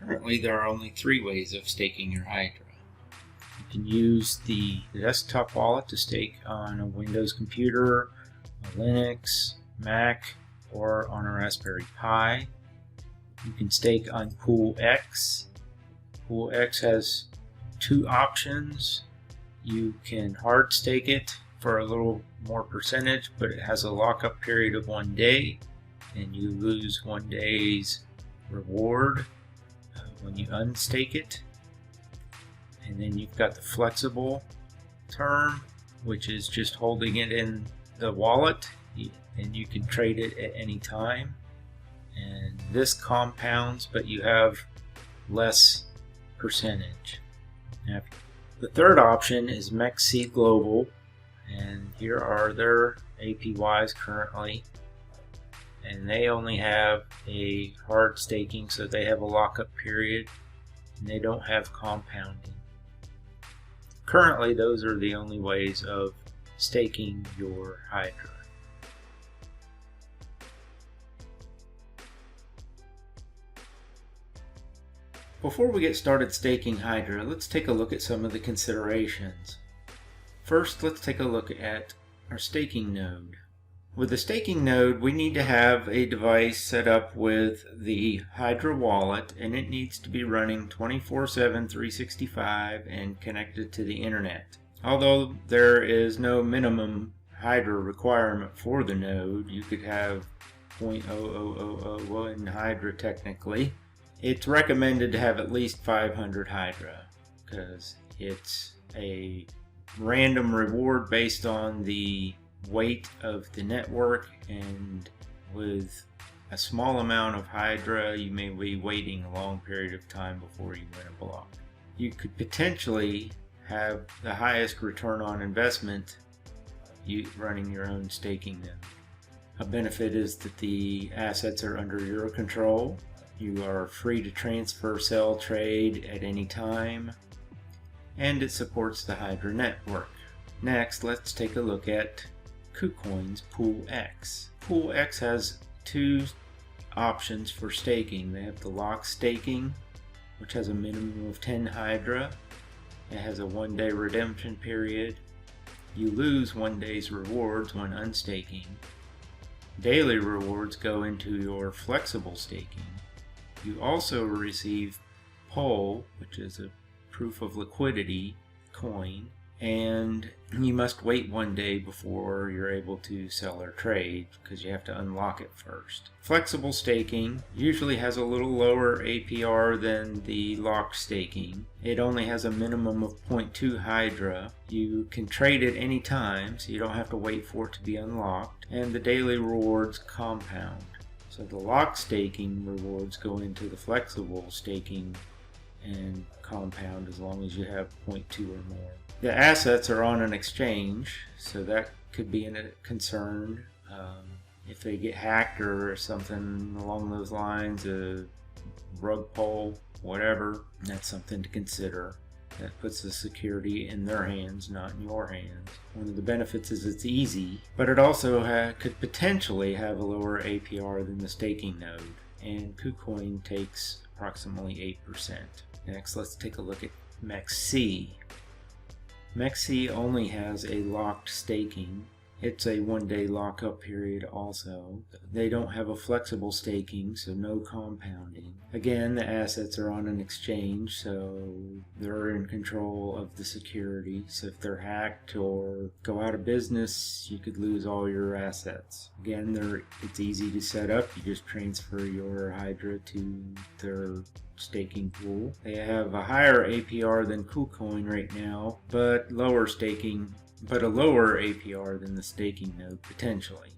Currently, there are only 3 ways of staking your Hydra. You can use the desktop wallet to stake on a Windows computer, a Linux, Mac, or on a Raspberry Pi. You can stake on PoolX. PoolX has 2 options. You can hard stake it for a little more percentage, but it has a lockup period of 1 day, and you lose 1 day's reward when you unstake it. And then you've got the flexible term, which is just holding it in the wallet, and you can trade it at any time. And this compounds, but you have less percentage. Now, the third option is Mexc Global, and here are their APYs currently. And they only have a hard staking, so they have a lockup period, and they don't have compounding. Currently, those are the only ways of staking your Hydra. Before we get started staking Hydra, let's take a look at some of the considerations. First, let's take a look at our staking node. With the staking node, we need to have a device set up with the Hydra wallet, and it needs to be running 24/7, 365 and connected to the internet. Although there is no minimum Hydra requirement for the node, you could have 0.0001 Hydra technically. It's recommended to have at least 500 Hydra because it's a random reward based on the weight of the network, and with a small amount of Hydra you may be waiting a long period of time before you win a block. You could potentially have the highest return on investment running your own staking node. A benefit is that the assets are under your control. You are free to transfer, sell, trade at any time, and it supports the Hydra network. Next, let's take a look at Kucoin's PoolX. PoolX has 2 options for staking. They have the lock staking, which has a minimum of 10 Hydra. It has a 1-day redemption period. You lose 1 day's rewards when unstaking. Daily rewards go into your flexible staking. You also receive POL, which is a proof of liquidity coin, and you must wait 1 day before you're able to sell or trade because you have to unlock it first. Flexible staking usually has a little lower APR than the locked staking. It only has a minimum of 0.2 Hydra. You can trade at any time, so you don't have to wait for it to be unlocked, and the daily rewards compound. So the lock staking rewards go into the flexible staking and compound as long as you have 0.2 or more. The assets are on an exchange, so that could be a concern. If they get hacked or something along those lines, a rug pull, whatever, that's something to consider. That puts the security in their hands, not in your hands. One of the benefits is it's easy, but it also could potentially have a lower APR than the staking node, and Kucoin takes approximately 8%. Next, let's take a look at Mexc. Mexc only has a locked staking. It's a 1-day lockup period also. They don't have a flexible staking, so no compounding. Again, the assets are on an exchange, so they're in control of the security. So if they're hacked or go out of business, you could lose all your assets. Again, it's easy to set up. You just transfer your Hydra to their staking pool. They have a higher APR than Kucoin right now, but a lower APR than the staking node potentially.